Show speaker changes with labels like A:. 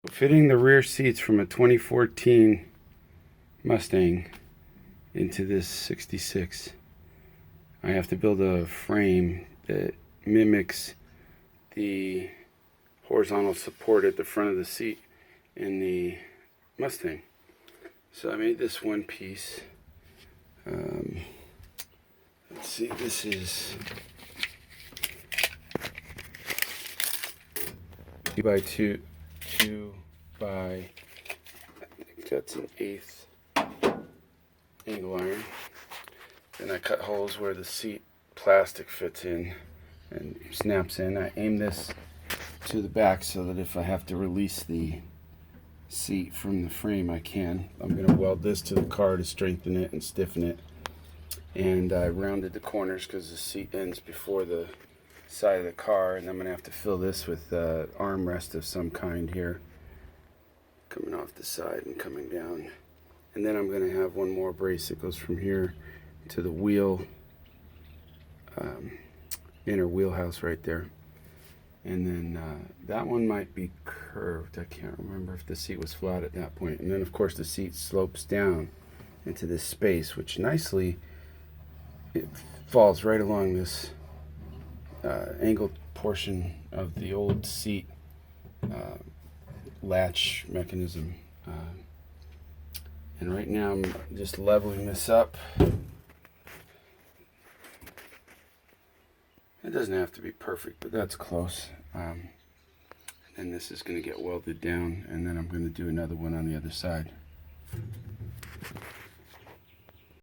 A: Fitting the rear seats from a 2014 Mustang into this 66, I have to build a frame that mimics the horizontal support at the front of the seat in the Mustang. So I made this one piece. Let's see, this is 2 by 2 by, I think that's an 1/8 angle iron. Then I cut holes where the seat plastic fits in and snaps in. I aim this to the back so that if I have to release the seat from the frame, I can. I'm going to weld this to the car to strengthen it and stiffen it. And I rounded the corners because the seat ends before the side of the car, and I'm going to have to fill this with armrest of some kind here, coming off the side and coming down. And then I'm going to have one more brace that goes from here to the wheel, inner wheelhouse right there. And then that one might be curved. I can't remember if the seat was flat at that point. And then of course the seat slopes down into this space, which nicely it falls right along this angled portion of the old seat latch mechanism. And right now I'm just leveling this up. It doesn't have to be perfect, but that's close. And this is going to get welded down, and then I'm going to do another one on the other side.